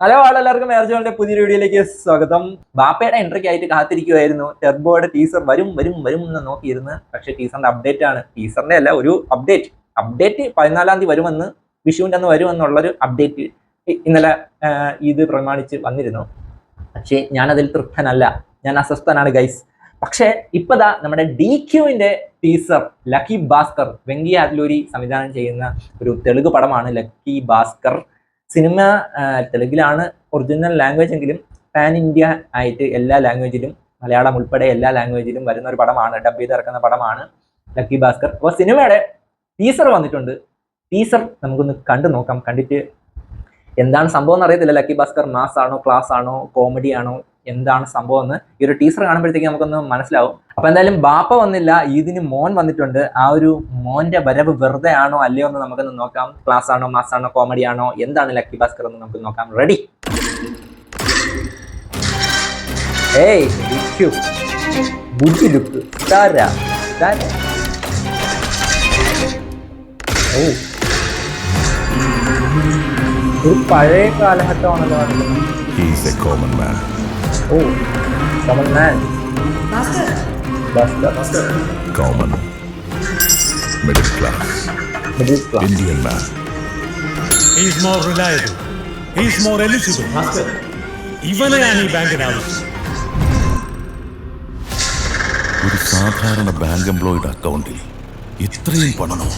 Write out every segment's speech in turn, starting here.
Hello എല്ലാവർക്കും മേർജോണിന്റെ പുതിയൊരു വീഡിയോയിലേക്ക് സ്വാഗതം. ബാപ്പയുടെ എൻട്രിക്ക് ആയിട്ട് കാത്തിരിക്കുമായിരുന്നു. ടെർബോയുടെ ടീസർ വരും എന്ന് നോക്കിയിരുന്നു. പക്ഷെ ടീസറിന്റെ അപ്ഡേറ്റ് ആണ്. ടീസറിന്റെ അല്ല, ഒരു അപ്ഡേറ്റ് 14-ാം തീയതി വരുമെന്ന്, വിഷുവിന്റെ അന്ന് വരുമെന്നുള്ളൊരു അപ്ഡേറ്റ് ഇന്നലെ ഇത് പ്രമാണിച്ച് വന്നിരുന്നു. പക്ഷേ ഞാനതിൽ തൃപ്തനല്ല, ഞാൻ അസ്വസ്ഥനാണ് ഗൈസ്. പക്ഷേ ഇപ്പതാ നമ്മുടെ DQവിന്റെ ടീസർ ലക്കി ഭാസ്കർ, വെങ്കി ആറ്റ്ലൂരി സംവിധാനം ചെയ്യുന്ന ഒരു തെലുങ്ക് പടമാണ് ലക്കി ഭാസ്കർ. സിനിമ തെലുങ്കിലാണ് ഒറിജിനൽ ലാംഗ്വേജ് എങ്കിലും പാൻ ഇന്ത്യ ആയിട്ട് എല്ലാ ലാംഗ്വേജിലും, മലയാളം ഉൾപ്പെടെ എല്ലാ ലാംഗ്വേജിലും വരുന്ന ഒരു പടമാണ്, ഡബ് ചെയ്ത് ഇറക്കുന്ന പടമാണ് ലക്കി ഭാസ്കർ. അപ്പോൾ സിനിമയുടെ ടീസർ വന്നിട്ടുണ്ട്. ടീസർ നമുക്കൊന്ന് കണ്ടു നോക്കാം. കണ്ടിട്ട് എന്താണ് സംഭവം എന്ന് അറിയത്തില്ല. ലക്കി ഭാസ്കർ മാസ് ആണോ, ക്ലാസ് ആണോ, കോമഡി ആണോ, എന്താണ് സംഭവം എന്ന് ഈ ഒരു ടീസർ കാണുമ്പോഴത്തേക്ക് നമുക്കൊന്ന് മനസ്സിലാവും. അപ്പൊ എന്തായാലും ബാപ്പ വന്നില്ല, ഇതിന് മോൻ വന്നിട്ടുണ്ട്. ആ ഒരു മോന്റെ വരവ് വെറുതെ ആണോ അല്ലയോ എന്ന് നമുക്കൊന്ന് നോക്കാം. ക്ലാസ് ആണോ, മാസ് ആണോ, കോമഡി ആണോ, എന്താണ് ലക്കി ഭാസ്കർ എന്ന് നമുക്ക് നോക്കാം. റെഡി? ഏയ് ബുദ്ധി ലുക്ക് ഒരു പഴയ കാലഘട്ടമാണല്ലോ കാണിക്കുന്നത്. Oh, common man. Buster. Common. Middle class. Indian man. He is more reliable. He is more eligible. Master. Even any bank analyst. ഒരു സാധാരണ ബാങ്ക് എംപ്ലോയിയുടെ അക്കൗണ്ടിൽ ഇത്രയും പണമോ?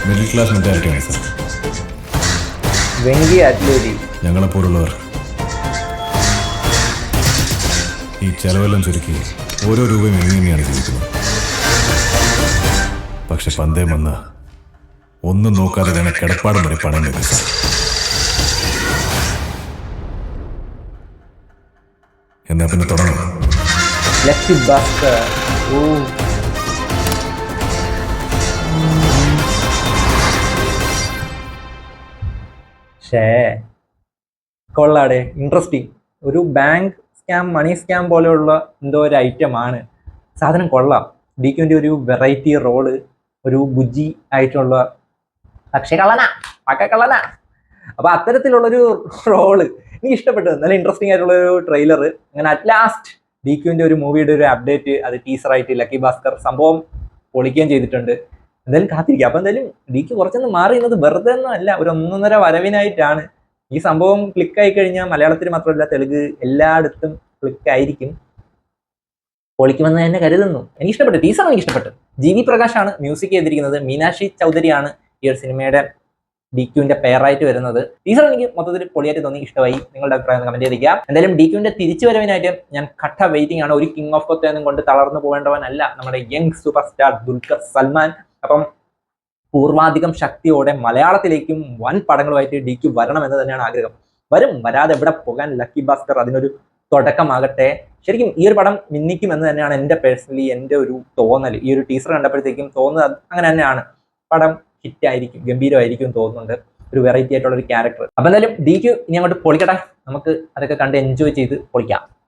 മിഡിൽ ക്ലാസ് മെന്റാലിറ്റിയാണ് സാർ. വെങ്കി ആറ്റ്ലൂരി ഞങ്ങളെപ്പോലുള്ളവർ ഈ ചെലവെല്ലാം ചുരുക്കി ഓരോ രൂപയും എങ്ങനെയാണ് ജീവിക്കുന്നത്. പക്ഷെ പന്തയം വന്ന ഒന്നും നോക്കാതെ തന്നെ കിടപ്പാടം വരെ പണം വരും സാർ. എന്നാ പിന്നെ തുടങ്ങും. ലക്കി ഭാസ്കർ. കൊള്ളാടെ, ഇൻട്രസ്റ്റിംഗ്. ഒരു ബാങ്ക് സ്കാം, മണി സ്കാം പോലെയുള്ള എന്തോ ഒരു ഐറ്റമാണ്. സാധനം കൊള്ളാം. DQവിൻ്റെ ഒരു വെറൈറ്റി റോള്, ഒരു ബുജ്ജി ആയിട്ടുള്ള പക്ഷേ കള്ളനാ. അപ്പൊ അത്തരത്തിലുള്ളൊരു റോള് എനിക്ക് ഇഷ്ടപ്പെട്ടു. നല്ല ഇൻട്രസ്റ്റിംഗ് ആയിട്ടുള്ളൊരു ട്രെയിലർ. അങ്ങനെ അറ്റ് ലാസ്റ്റ് DQവിൻ്റെ ഒരു മൂവിയുടെ ഒരു അപ്ഡേറ്റ്, അത് ടീസറായിട്ട് ലക്കി ഭാസ്കർ സംഭവം പൊളിക്കുകയും ചെയ്തിട്ടുണ്ട്. എന്തായാലും കാത്തിരിക്കുക. അപ്പൊ എന്തായാലും DQ കുറച്ചൊന്ന് മാറിയുന്നത് വെറുതെ ഒന്നും അല്ല, ഒരു 1.5 വരവിനായിട്ടാണ്. ഈ സംഭവം ക്ലിക്കായി കഴിഞ്ഞാൽ മലയാളത്തിൽ മാത്രമല്ല തെലുങ്ക് എല്ലായിടത്തും ക്ലിക്കായിരിക്കും. പൊളിക്കുമെന്ന് തന്നെ കരുതുന്നു. എനിക്ക് ഇഷ്ടപ്പെട്ടു ടീസർ. എനിക്ക് ഇഷ്ടപ്പെട്ടു. GV പ്രകാശാണ് മ്യൂസിക് ചെയ്തിരിക്കുന്നത്. മീനാക്ഷി ചൗധരിയാണ് ഈ ഒരു സിനിമയുടെ DQവിന്റെ പേരായിട്ട് വരുന്നത്. ടീസർ എനിക്ക് മൊത്തത്തിൽ പൊളിയായിട്ട് തോന്നി, ഇഷ്ടമായി. നിങ്ങളുടെ അഭിപ്രായം കമന്റ് ചെയ്തിരിക്കാം. എന്തായാലും DQവിന്റെ തിരിച്ചുവരവിനായിട്ട് ഞാൻ കട്ട വെയിറ്റിംഗ് ആണ്. ഒരു കിങ് ഓഫ് കൊത്തയൊന്നും കൊണ്ട് തളർന്നു പോകേണ്ടവനല്ല നമ്മുടെ young super star Dulquer Salman. അപ്പം പൂർവാധികം ശക്തിയോടെ മലയാളത്തിലേക്കും വൻ പടങ്ങളുമായിട്ട് DQ വരണം എന്ന് തന്നെയാണ് ആഗ്രഹം. വരാതെ എവിടെ പോകാൻ ലക്കി ഭാസ്കർ അതിനൊരു തുടക്കമാകട്ടെ. ശരിക്കും ഈ ഒരു പടം മിന്നിക്കും എന്ന് തന്നെയാണ് എൻ്റെ ഒരു തോന്നൽ. ഈ ഒരു ടീസർ കണ്ടപ്പോഴത്തേക്കും തോന്നുന്നത് അങ്ങനെ തന്നെയാണ്. പടം ഹിറ്റായിരിക്കും, ഗംഭീരമായിരിക്കും തോന്നുന്നുണ്ട്. ഒരു വെറൈറ്റി ആയിട്ടുള്ള ഒരു ക്യാരക്ടർ. അപ്പൊ എന്തായാലും DQ ഇനി അങ്ങോട്ട് പൊളിക്കട്ടെ. നമുക്ക് അതൊക്കെ കണ്ട് എൻജോയ് ചെയ്ത് പൊളിക്കാം.